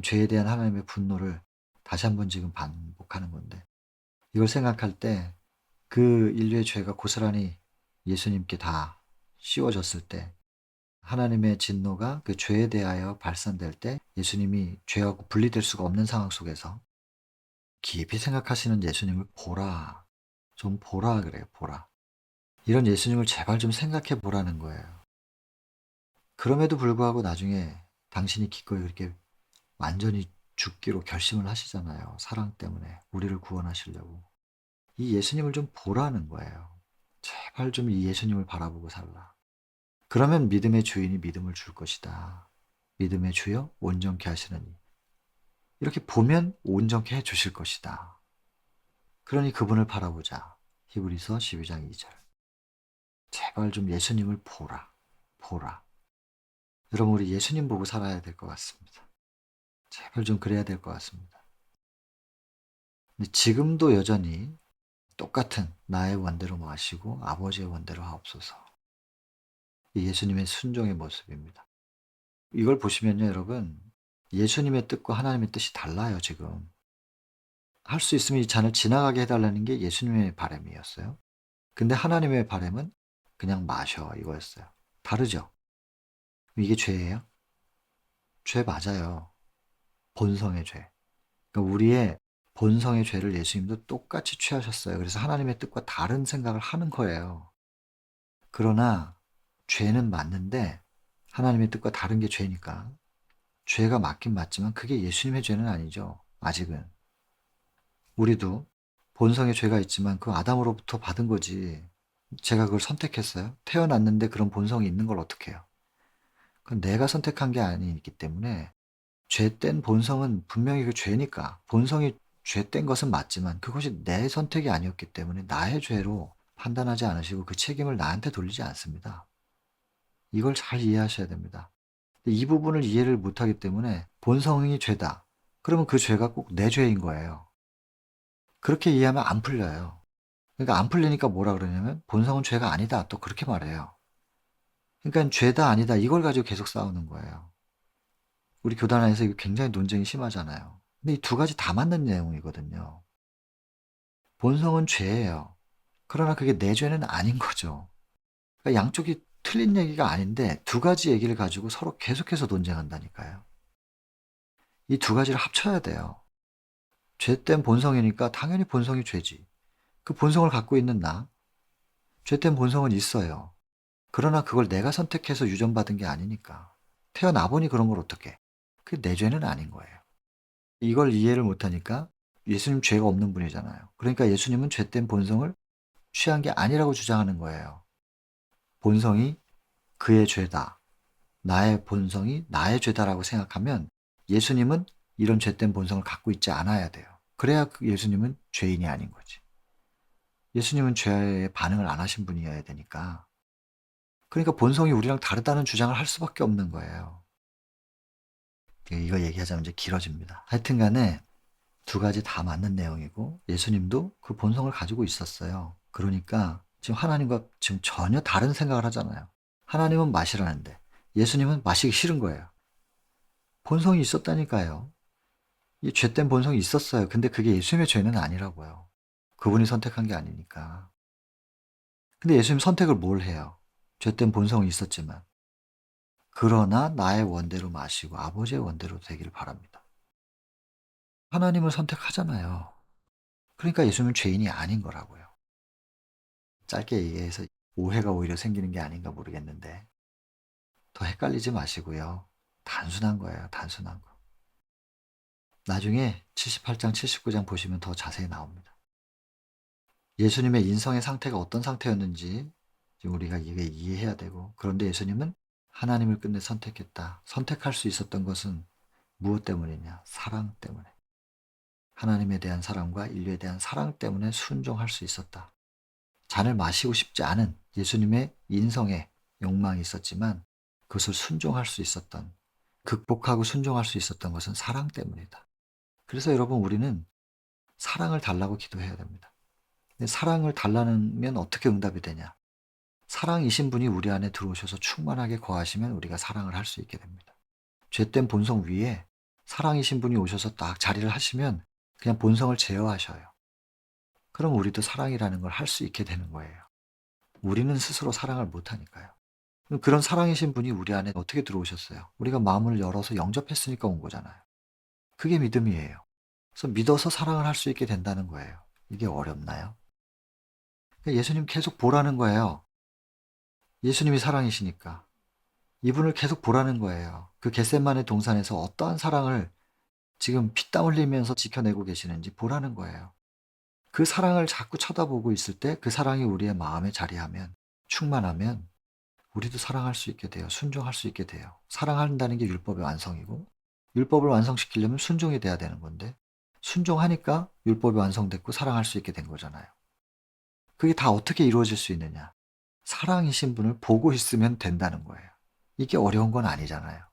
죄에 대한 하나님의 분노를 다시 한번 지금 반복하는 건데 이걸 생각할 때 그 인류의 죄가 고스란히 예수님께 다 씌워졌을 때 하나님의 진노가 그 죄에 대하여 발산될 때 예수님이 죄하고 분리될 수가 없는 상황 속에서 깊이 생각하시는 예수님을 보라. 좀 보라 그래요. 보라. 이런 예수님을 제발 좀 생각해 보라는 거예요. 그럼에도 불구하고 나중에 당신이 기꺼이 그렇게 완전히 죽기로 결심을 하시잖아요. 사랑 때문에 우리를 구원하시려고. 이 예수님을 좀 보라는 거예요. 제발 좀 이 예수님을 바라보고 살라. 그러면 믿음의 주인이 믿음을 줄 것이다. 믿음의 주여 온전케 하시느니. 이렇게 보면 온전케 해 주실 것이다. 그러니 그분을 바라보자. 히브리서 12장 2절. 제발 좀 예수님을 보라. 보라. 여러분 우리 예수님 보고 살아야 될 것 같습니다. 제발 좀 그래야 될 것 같습니다. 근데 지금도 여전히 똑같은 나의 원대로 마시고 아버지의 원대로 하옵소서. 예수님의 순종의 모습입니다. 이걸 보시면요, 여러분. 예수님의 뜻과 하나님의 뜻이 달라요, 지금. 할 수 있으면 이 잔을 지나가게 해달라는 게 예수님의 바람이었어요. 근데 하나님의 바람은 그냥 마셔, 이거였어요. 다르죠? 이게 죄예요? 죄 맞아요. 본성의 죄. 그러니까 우리의 본성의 죄를 예수님도 똑같이 취하셨어요. 그래서 하나님의 뜻과 다른 생각을 하는 거예요. 그러나 죄는 맞는데 하나님의 뜻과 다른 게 죄니까 죄가 맞긴 맞지만 그게 예수님의 죄는 아니죠. 아직은. 우리도 본성의 죄가 있지만 그 아담으로부터 받은 거지. 제가 그걸 선택했어요. 태어났는데 그런 본성이 있는 걸 어떻게 해요? 그건 내가 선택한 게 아니기 때문에 죄된 본성은 분명히 그 죄니까 본성이 죄된 것은 맞지만 그것이 내 선택이 아니었기 때문에 나의 죄로 판단하지 않으시고 그 책임을 나한테 돌리지 않습니다. 이걸 잘 이해하셔야 됩니다. 이 부분을 이해를 못하기 때문에 본성이 죄다. 그러면 그 죄가 꼭 내 죄인 거예요. 그렇게 이해하면 안 풀려요. 그러니까 안 풀리니까 뭐라 그러냐면 본성은 죄가 아니다. 또 그렇게 말해요. 그러니까 죄다 아니다 이걸 가지고 계속 싸우는 거예요. 우리 교단 안에서 이거 굉장히 논쟁이 심하잖아요. 근데 이 두 가지 다 맞는 내용이거든요. 본성은 죄예요. 그러나 그게 내 죄는 아닌 거죠. 그러니까 양쪽이 틀린 얘기가 아닌데 두 가지 얘기를 가지고 서로 계속해서 논쟁한다니까요. 이 두 가지를 합쳐야 돼요. 죄된 본성이니까 당연히 본성이 죄지. 그 본성을 갖고 있는 나, 죄된 본성은 있어요. 그러나 그걸 내가 선택해서 유전받은 게 아니니까. 태어나 보니 그런 걸 어떡해. 그게 내 죄는 아닌 거예요. 이걸 이해를 못하니까 예수님 죄가 없는 분이잖아요. 그러니까 예수님은 죄된 본성을 취한 게 아니라고 주장하는 거예요. 본성이 그의 죄다. 나의 본성이 나의 죄다라고 생각하면 예수님은 이런 죄된 본성을 갖고 있지 않아야 돼요. 그래야 예수님은 죄인이 아닌 거지. 예수님은 죄에 반응을 안 하신 분이어야 되니까. 그러니까 본성이 우리랑 다르다는 주장을 할 수밖에 없는 거예요. 이거 얘기하자면 이제 길어집니다. 하여튼 간에 두 가지 다 맞는 내용이고 예수님도 그 본성을 가지고 있었어요. 그러니까 지금 하나님과 지금 전혀 다른 생각을 하잖아요. 하나님은 마시라는데 예수님은 마시기 싫은 거예요. 본성이 있었다니까요. 이 죄된 본성이 있었어요. 근데 그게 예수님의 죄는 아니라고요. 그분이 선택한 게 아니니까. 근데 예수님 선택을 뭘 해요? 죄된 본성이 있었지만. 그러나 나의 원대로 마시고 아버지의 원대로 되기를 바랍니다. 하나님을 선택하잖아요. 그러니까 예수님은 죄인이 아닌 거라고요. 짧게 얘기해서 오해가 오히려 생기는 게 아닌가 모르겠는데 더 헷갈리지 마시고요. 단순한 거예요. 단순한 거. 나중에 78장, 79장 보시면 더 자세히 나옵니다. 예수님의 인성의 상태가 어떤 상태였는지 지금 우리가 이게 이해해야 되고 그런데 예수님은 하나님을 끝내 선택했다. 선택할 수 있었던 것은 무엇 때문이냐? 사랑 때문에. 하나님에 대한 사랑과 인류에 대한 사랑 때문에 순종할 수 있었다. 잔을 마시고 싶지 않은 예수님의 인성에 욕망이 있었지만 그것을 순종할 수 있었던, 극복하고 순종할 수 있었던 것은 사랑 때문이다. 그래서 여러분 우리는 사랑을 달라고 기도해야 됩니다. 근데 사랑을 달라면 어떻게 응답이 되냐? 사랑이신 분이 우리 안에 들어오셔서 충만하게 거하시면 우리가 사랑을 할 수 있게 됩니다. 죄된 본성 위에 사랑이신 분이 오셔서 딱 자리를 하시면 그냥 본성을 제어하셔요. 그럼 우리도 사랑이라는 걸 할 수 있게 되는 거예요. 우리는 스스로 사랑을 못하니까요. 그런 사랑이신 분이 우리 안에 어떻게 들어오셨어요? 우리가 마음을 열어서 영접했으니까 온 거잖아요. 그게 믿음이에요. 그래서 믿어서 사랑을 할 수 있게 된다는 거예요. 이게 어렵나요? 그러니까 예수님 계속 보라는 거예요. 예수님이 사랑이시니까. 이분을 계속 보라는 거예요. 그 겟세마네 동산에서 어떠한 사랑을 지금 피땀 흘리면서 지켜내고 계시는지 보라는 거예요. 그 사랑을 자꾸 쳐다보고 있을 때 그 사랑이 우리의 마음에 자리하면 충만하면 우리도 사랑할 수 있게 돼요. 순종할 수 있게 돼요. 사랑한다는 게 율법의 완성이고 율법을 완성시키려면 순종이 돼야 되는 건데 순종하니까 율법이 완성됐고 사랑할 수 있게 된 거잖아요. 그게 다 어떻게 이루어질 수 있느냐? 사랑이신 분을 보고 있으면 된다는 거예요. 이게 어려운 건 아니잖아요.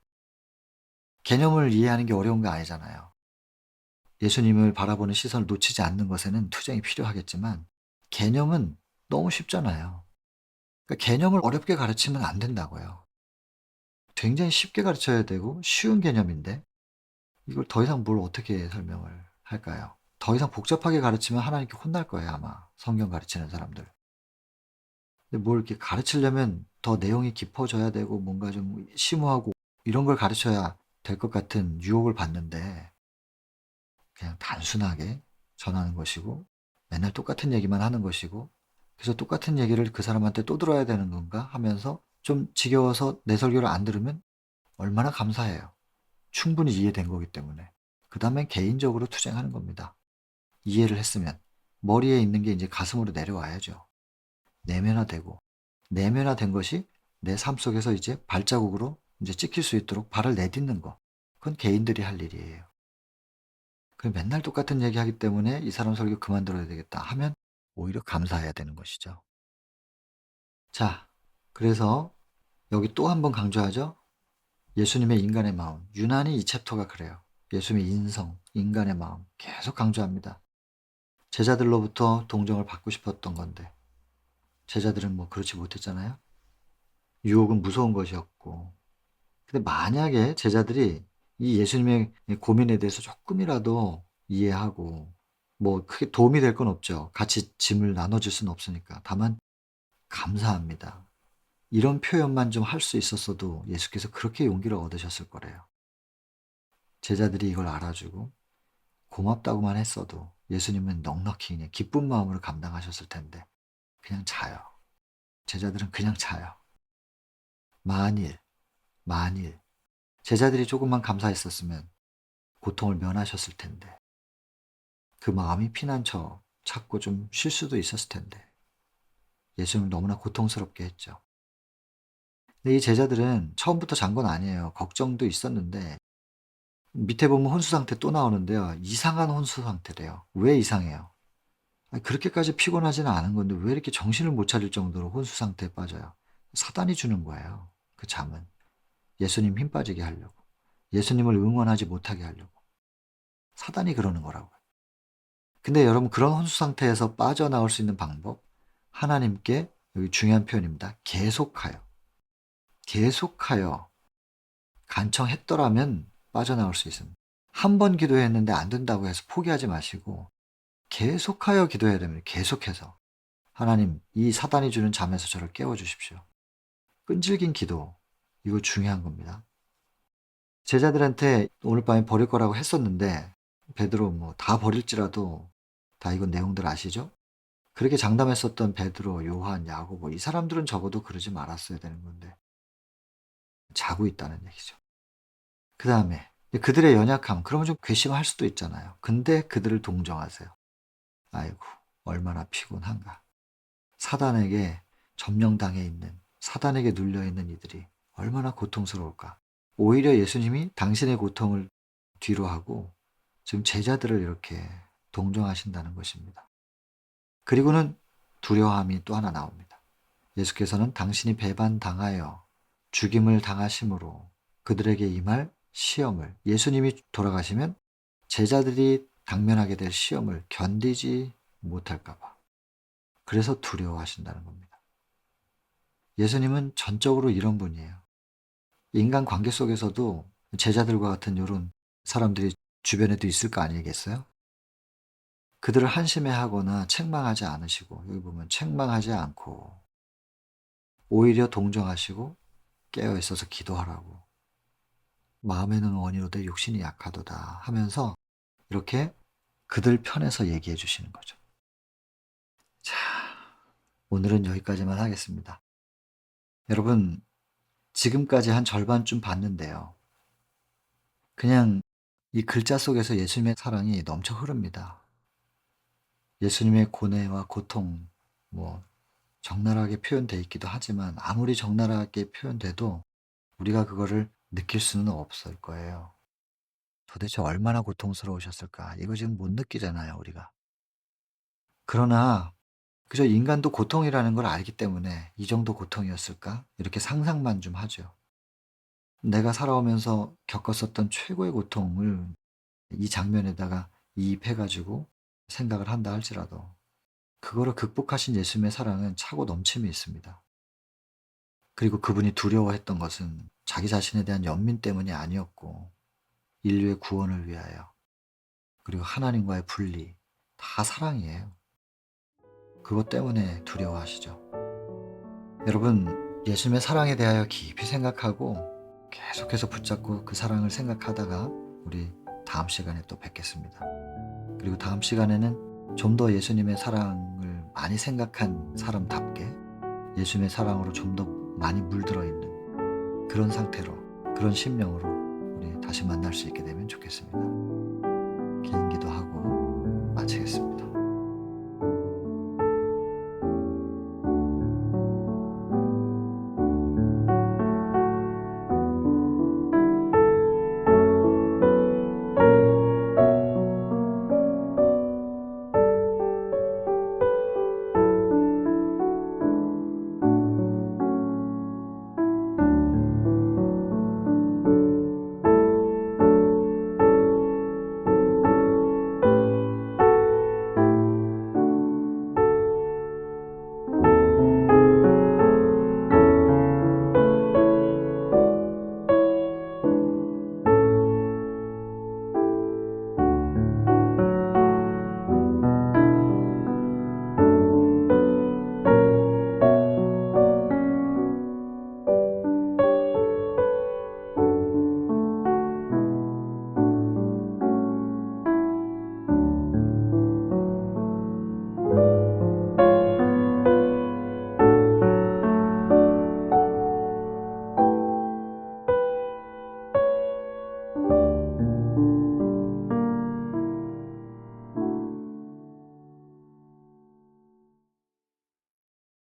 개념을 이해하는 게 어려운 거 아니잖아요. 예수님을 바라보는 시선을 놓치지 않는 것에는 투쟁이 필요하겠지만 개념은 너무 쉽잖아요. 그러니까 개념을 어렵게 가르치면 안 된다고요. 굉장히 쉽게 가르쳐야 되고 쉬운 개념인데 이걸 더 이상 뭘 어떻게 설명을 할까요? 더 이상 복잡하게 가르치면 하나님께 혼날 거예요, 아마. 성경 가르치는 사람들. 근데 뭘 이렇게 가르치려면 더 내용이 깊어져야 되고 뭔가 좀 심오하고 이런 걸 가르쳐야 될 것 같은 유혹을 받는데 그냥 단순하게 전하는 것이고 맨날 똑같은 얘기만 하는 것이고 그래서 똑같은 얘기를 그 사람한테 또 들어야 되는 건가 하면서 좀 지겨워서 내 설교를 안 들으면 얼마나 감사해요. 충분히 이해된 거기 때문에. 그 다음엔 개인적으로 투쟁하는 겁니다. 이해를 했으면. 머리에 있는 게 이제 가슴으로 내려와야죠. 내면화되고. 내면화된 것이 내 삶 속에서 이제 발자국으로 이제 찍힐 수 있도록 발을 내딛는 거. 그건 개인들이 할 일이에요. 그 맨날 똑같은 얘기 하기 때문에 이 사람 설교 그만 들어야 되겠다 하면 오히려 감사해야 되는 것이죠. 자, 그래서 여기 또 한 번 강조하죠. 예수님의 인간의 마음, 유난히 이 챕터가 그래요. 예수님의 인성, 인간의 마음 계속 강조합니다. 제자들로부터 동정을 받고 싶었던 건데 제자들은 뭐 그렇지 못했잖아요. 유혹은 무서운 것이었고. 근데 만약에 제자들이 이 예수님의 고민에 대해서 조금이라도 이해하고 뭐 크게 도움이 될 건 없죠. 같이 짐을 나눠줄 수는 없으니까. 다만 감사합니다. 이런 표현만 좀 할 수 있었어도 예수께서 그렇게 용기를 얻으셨을 거래요. 제자들이 이걸 알아주고 고맙다고만 했어도 예수님은 넉넉히 그냥 기쁜 마음으로 감당하셨을 텐데 그냥 자요. 제자들은 그냥 자요. 만일 제자들이 조금만 감사했었으면 고통을 면하셨을 텐데 그 마음이 피난처 찾고 좀 쉴 수도 있었을 텐데 예수님을 너무나 고통스럽게 했죠. 근데 이 제자들은 처음부터 잔 건 아니에요. 걱정도 있었는데 밑에 보면 혼수 상태 또 나오는데요. 이상한 혼수 상태래요. 왜 이상해요? 아니, 그렇게까지 피곤하지는 않은 건데 왜 이렇게 정신을 못 차릴 정도로 혼수 상태에 빠져요? 사단이 주는 거예요. 그 잠은. 예수님 힘 빠지게 하려고. 예수님을 응원하지 못하게 하려고. 사단이 그러는 거라고요. 근데 여러분 그런 혼수 상태에서 빠져나올 수 있는 방법 하나님께 여기 중요한 표현입니다. 계속하여. 계속하여 간청했더라면 빠져나올 수 있습니다. 한 번 기도했는데 안 된다고 해서 포기하지 마시고 계속하여 기도해야 됩니다. 계속해서. 하나님 이 사단이 주는 잠에서 저를 깨워주십시오. 끈질긴 기도 이거 중요한 겁니다. 제자들한테 오늘 밤에 버릴 거라고 했었는데 베드로 뭐 다 버릴지라도 다 이건 내용들 아시죠? 그렇게 장담했었던 베드로, 요한, 야고보 이 사람들은 적어도 그러지 말았어야 되는 건데 자고 있다는 얘기죠. 그 다음에 그들의 연약함 그러면 좀 괘씸할 수도 있잖아요. 근데 그들을 동정하세요. 아이고 얼마나 피곤한가. 사단에게 점령당해 있는 사단에게 눌려있는 이들이 얼마나 고통스러울까. 오히려 예수님이 당신의 고통을 뒤로하고 지금 제자들을 이렇게 동정하신다는 것입니다. 그리고는 두려움이 또 하나 나옵니다. 예수께서는 당신이 배반당하여 죽임을 당하심으로 그들에게 임할 시험을 예수님이 돌아가시면 제자들이 당면하게 될 시험을 견디지 못할까 봐. 그래서 두려워하신다는 겁니다. 예수님은 전적으로 이런 분이에요. 인간 관계 속에서도 제자들과 같은 이런 사람들이 주변에도 있을 거 아니겠어요? 그들을 한심해하거나 책망하지 않으시고 여기 보면 책망하지 않고 오히려 동정하시고 깨어있어서 기도하라고 마음에는 원이로되 육신이 약하도다 하면서 이렇게 그들 편에서 얘기해 주시는 거죠. 자, 오늘은 여기까지만 하겠습니다. 여러분 지금까지 한 절반쯤 봤는데요. 그냥 이 글자 속에서 예수님의 사랑이 넘쳐 흐릅니다. 예수님의 고뇌와 고통, 뭐 적나라하게 표현되어 있기도 하지만 아무리 적나라하게 표현돼도 우리가 그거를 느낄 수는 없을 거예요. 도대체 얼마나 고통스러우셨을까? 이거 지금 못 느끼잖아요, 우리가. 그러나 그저 인간도 고통이라는 걸 알기 때문에 이 정도 고통이었을까? 이렇게 상상만 좀 하죠. 내가 살아오면서 겪었었던 최고의 고통을 이 장면에다가 이입해가지고 생각을 한다 할지라도 그거를 극복하신 예수님의 사랑은 차고 넘침이 있습니다. 그리고 그분이 두려워했던 것은 자기 자신에 대한 연민 때문이 아니었고 인류의 구원을 위하여 그리고 하나님과의 분리 다 사랑이에요. 그것 때문에 두려워하시죠. 여러분 예수님의 사랑에 대하여 깊이 생각하고 계속해서 붙잡고 그 사랑을 생각하다가 우리 다음 시간에 또 뵙겠습니다. 그리고 다음 시간에는 좀 더 예수님의 사랑을 많이 생각한 사람답게 예수님의 사랑으로 좀 더 많이 물들어 있는 그런 상태로 그런 심령으로 우리 다시 만날 수 있게 되면 좋겠습니다.